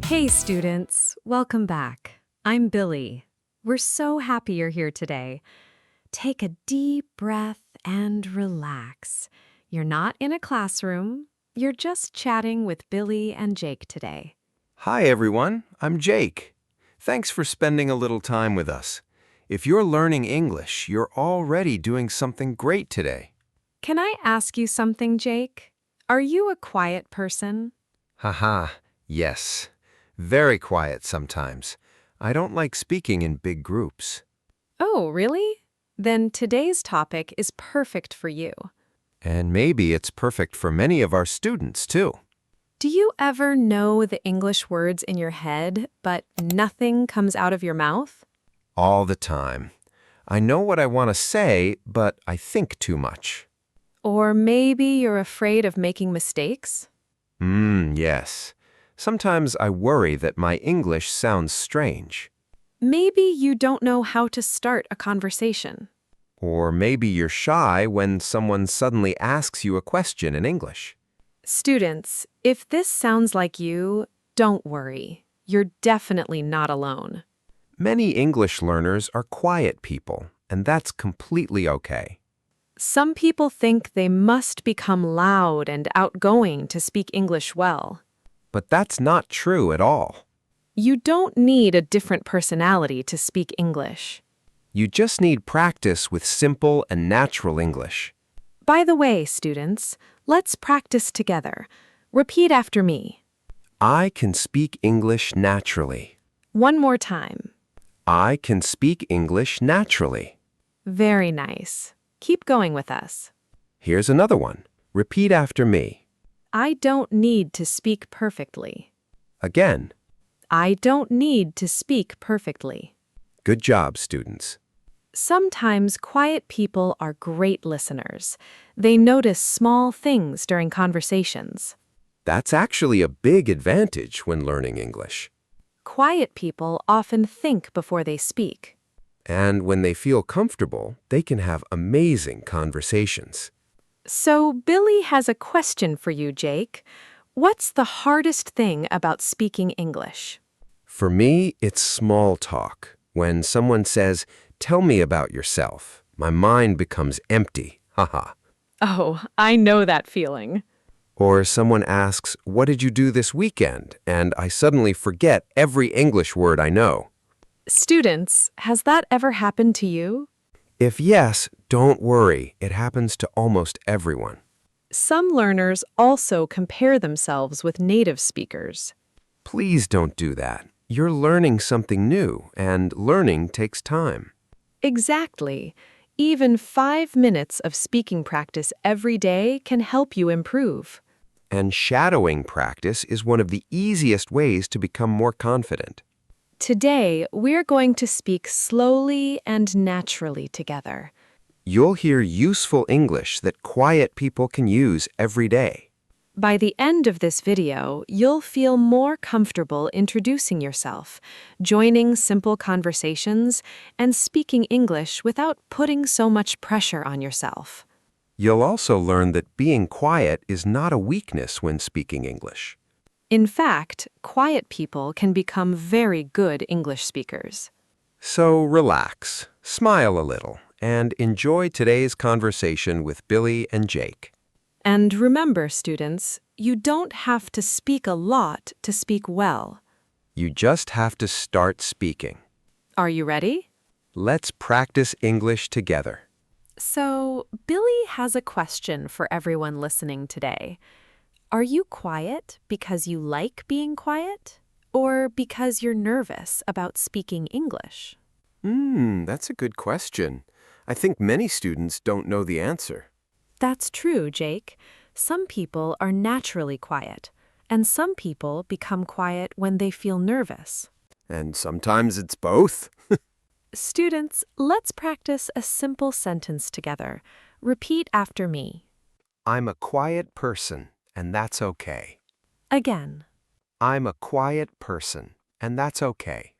Hey students, welcome back. I'm Billy. We're so happy you're here today. Take a deep breath and relax. You're not in a classroom. You're just chatting with Billy and Jake today. Hi everyone, I'm Jake. Thanks for spending a little time with us. If you're learning English, you're already doing something great today. Can I ask you something, Jake? Are you a quiet person? Haha, yes. Very quiet sometimes. I don't like speaking in big groups. Oh, really? Then today's topic is perfect for you. And maybe it's perfect for many of our students too. Do you ever know the English words in your head, but nothing comes out of your mouth? All the time. I know what I want to say, but I think too much. Or maybe you're afraid of making mistakes? Yes. Sometimes I worry that my English sounds strange. Maybe you don't know how to start a conversation. Or maybe you're shy when someone suddenly asks you a question in English. Students, if this sounds like you, don't worry. You're definitely not alone. Many English learners are quiet people, and that's completely okay. Some people think they must become loud and outgoing to speak English well. But that's not true at all. You don't need a different personality to speak English. You just need practice with simple and natural English. By the way, students, let's practice together. Repeat after me. I can speak English naturally. One more time. I can speak English naturally. Very nice. Keep going with us. Here's another one. Repeat after me. I don't need to speak perfectly. Again. I don't need to speak perfectly. Good job, students. Sometimes quiet people are great listeners. They notice small things during conversations. That's actually a big advantage when learning English. Quiet people often think before they speak. And when they feel comfortable, they can have amazing conversations. So Billy has a question for you, Jake. What's the hardest thing about speaking English? For me, it's small talk. When someone says, "Tell me about yourself," my mind becomes empty. Haha. Oh, I know that feeling. Or someone asks, "What did you do this weekend?" And I suddenly forget every English word I know. Students, has that ever happened to you? If yes, don't worry. It happens to almost everyone. Some learners also compare themselves with native speakers. Please don't do that. You're learning something new, and learning takes time. Exactly. Even 5 minutes of speaking practice every day can help you improve. And shadowing practice is one of the easiest ways to become more confident. Today, we're going to speak slowly and naturally together. You'll hear useful English that quiet people can use every day. By the end of this video, you'll feel more comfortable introducing yourself, joining simple conversations, and speaking English without putting so much pressure on yourself. You'll also learn that being quiet is not a weakness when speaking English. In fact, quiet people can become very good English speakers. So relax, smile a little, and enjoy today's conversation with Billy and Jake. And remember, students, you don't have to speak a lot to speak well. You just have to start speaking. Are you ready? Let's practice English together. So, Billy has a question for everyone listening today. Are you quiet because you like being quiet, or because you're nervous about speaking English? That's a good question. I think many students don't know the answer. That's true, Jake. Some people are naturally quiet, and some people become quiet when they feel nervous. And sometimes it's both. Students, let's practice a simple sentence together. Repeat after me. I'm a quiet person, and that's okay. Again. I'm a quiet person, and that's okay.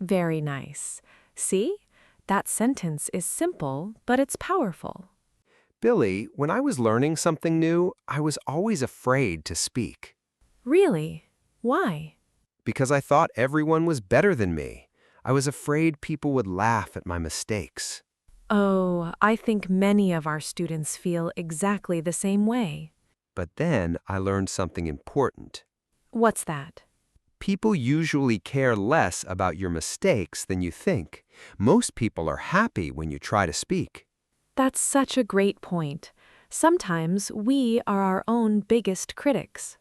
Very nice. See? That sentence is simple, but it's powerful. Billy, when I was learning something new, I was always afraid to speak. Really? Why? because I thought everyone was better than me. I was afraid people would laugh at my mistakes. Oh, I think many of our students feel exactly the same way. But then I learned something important. What's that? People usually care less about your mistakes than you think. Most people are happy when you try to speak. That's such a great point. Sometimes we are our own biggest critics.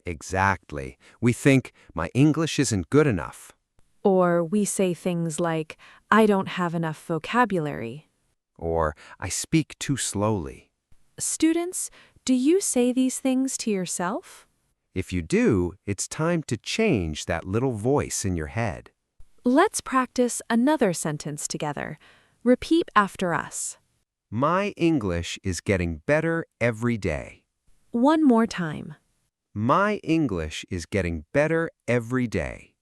Exactly. We think, my English isn't good enough. Or we say things like, I don't have enough vocabulary. Or, I speak too slowly. Students, do you say these things to yourself? If you do, it's time to change that little voice in your head. Let's practice another sentence together. Repeat after us. My English is getting better every day. One more time. My English is getting better every day.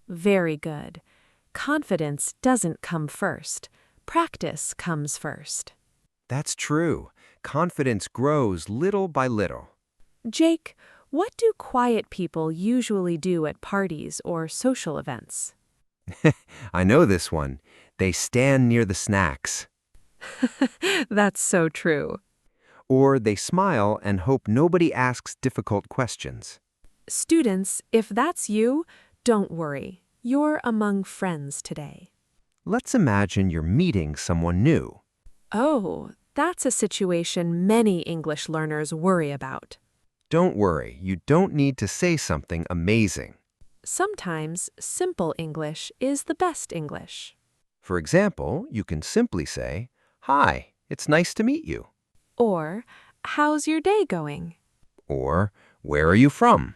Very good. Confidence doesn't come first. Practice comes first. That's true. Confidence grows little by little. Jake, what do quiet people usually do at parties or social events? I know this one. They stand near the snacks. That's so true. Or they smile and hope nobody asks difficult questions. Students, if that's you, don't worry. You're among friends today. Let's imagine you're meeting someone new. Oh, that's a situation many English learners worry about. Don't worry, you don't need to say something amazing. Sometimes simple English is the best English. For example, you can simply say, "Hi, it's nice to meet you." Or, how's your day going? Or, "Where are you from?"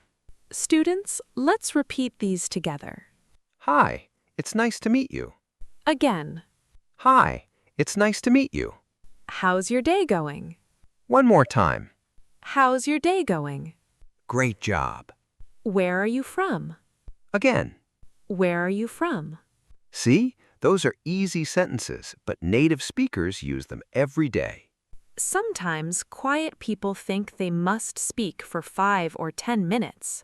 Students, let's repeat these together. "Hi, it's nice to meet you." Again, "Hi, it's nice to meet you." how's your day going? One more time. How's your day going? Great job. Where are you from? Again. Where are you from? See, those are easy sentences, but native speakers use them every day. Sometimes quiet people think they must speak for 5 or 10 minutes.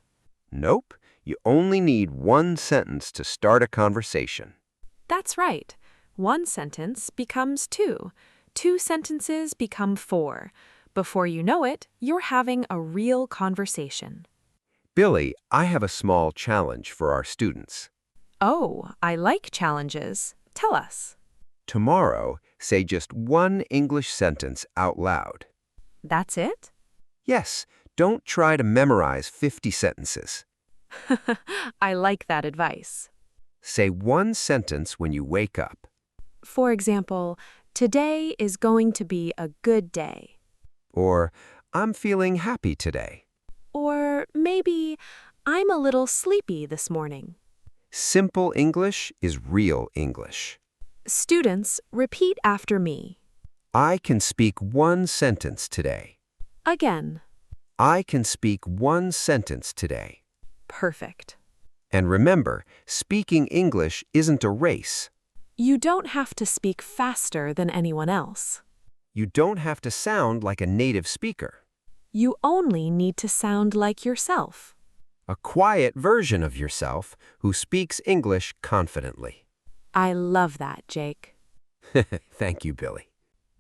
Nope, you only need one sentence to start a conversation. That's right. One sentence becomes 2. 2 sentences become 4. Before you know it, you're having a real conversation. Billy, I have a small challenge for our students. Oh, I like challenges. Tell us. Tomorrow, say just one English sentence out loud. That's it? Yes, don't try to memorize 50 sentences. I like that advice. Say one sentence when you wake up. For example, today is going to be a good day. Or, I'm feeling happy today. Or maybe, I'm a little sleepy this morning. Simple English is real English. Students, repeat after me. I can speak one sentence today. Again. I can speak one sentence today. Perfect. And remember, speaking English isn't a race. You don't have to speak faster than anyone else. You don't have to sound like a native speaker. You only need to sound like yourself. A quiet version of yourself who speaks English confidently. I love that, Jake. Thank you, Billy.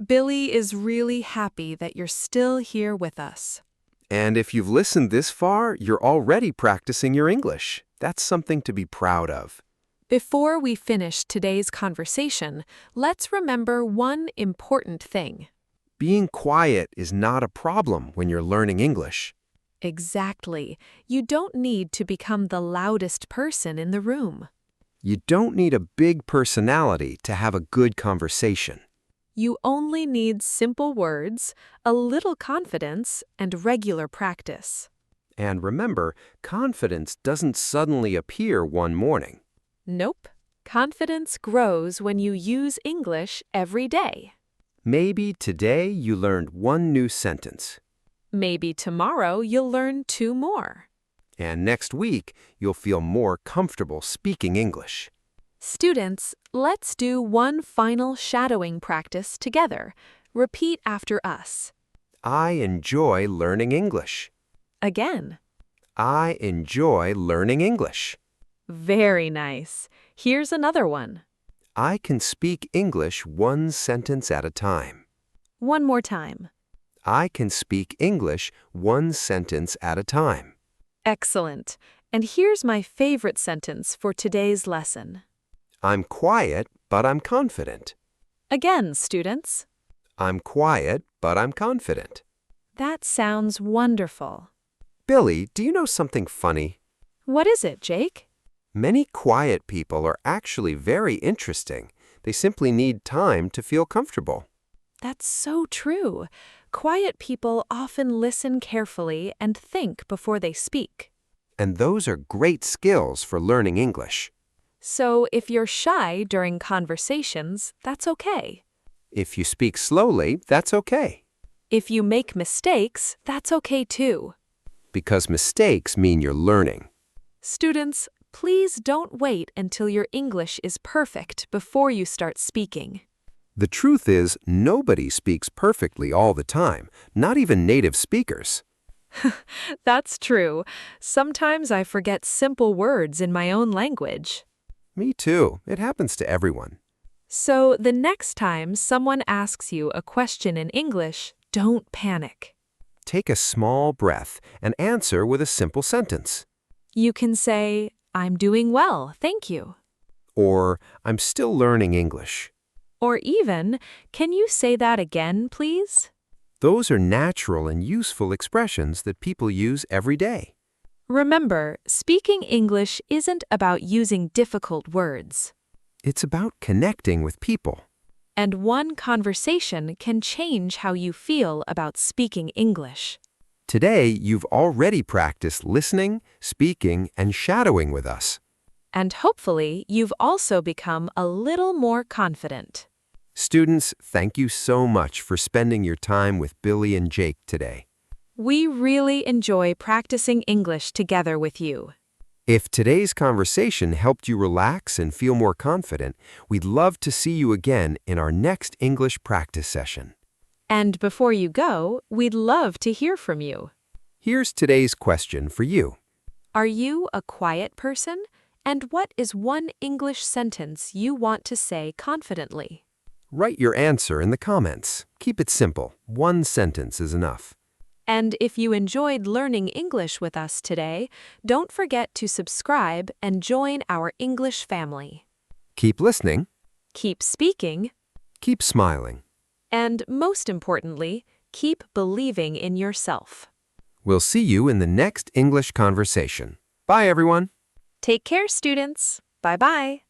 Billy is really happy that you're still here with us. And if you've listened this far, you're already practicing your English. That's something to be proud of. Before we finish today's conversation, let's remember one important thing. Being quiet is not a problem when you're learning English. Exactly. You don't need to become the loudest person in the room. You don't need a big personality to have a good conversation. You only need simple words, a little confidence, and regular practice. And remember, confidence doesn't suddenly appear one morning. Nope. Confidence grows when you use English every day. Maybe today you learned one new sentence. Maybe tomorrow you'll learn 2 more. And next week, you'll feel more comfortable speaking English. Students, let's do one final shadowing practice together. Repeat after us. I enjoy learning English. Again. I enjoy learning English. Very nice. Here's another one. I can speak English one sentence at a time. One more time. I can speak English one sentence at a time. Excellent. And here's my favorite sentence for today's lesson. I'm quiet, but I'm confident. Again, students. I'm quiet, but I'm confident. That sounds wonderful. Billy, do you know something funny? What is it, Jake? Many quiet people are actually very interesting. They simply need time to feel comfortable. That's so true. Quiet people often listen carefully and think before they speak. And those are great skills for learning English. So if you're shy during conversations, that's okay. If you speak slowly, that's okay. If you make mistakes, that's okay too. Because mistakes mean you're learning. Students, please don't wait until your English is perfect before you start speaking. The truth is, nobody speaks perfectly all the time, not even native speakers. That's true. Sometimes I forget simple words in my own language. Me too. It happens to everyone. So the next time someone asks you a question in English, don't panic. Take a small breath and answer with a simple sentence. You can say, I'm doing well, thank you. Or, I'm still learning English. Or even, can you say that again, please? Those are natural and useful expressions that people use every day. Remember, speaking English isn't about using difficult words. It's about connecting with people. And one conversation can change how you feel about speaking English. Today, you've already practiced listening, speaking, and shadowing with us. And hopefully, you've also become a little more confident. Students, thank you so much for spending your time with Billy and Jake today. We really enjoy practicing English together with you. If today's conversation helped you relax and feel more confident, we'd love to see you again in our next English practice session. And before you go, we'd love to hear from you. Here's today's question for you. Are you a quiet person? And what is one English sentence you want to say confidently? Write your answer in the comments. Keep it simple. One sentence is enough. And if you enjoyed learning English with us today, don't forget to subscribe and join our English family. Keep listening. Keep speaking. Keep smiling. And most importantly, keep believing in yourself. We'll see you in the next English conversation. Bye, everyone. Take care, students. Bye-bye.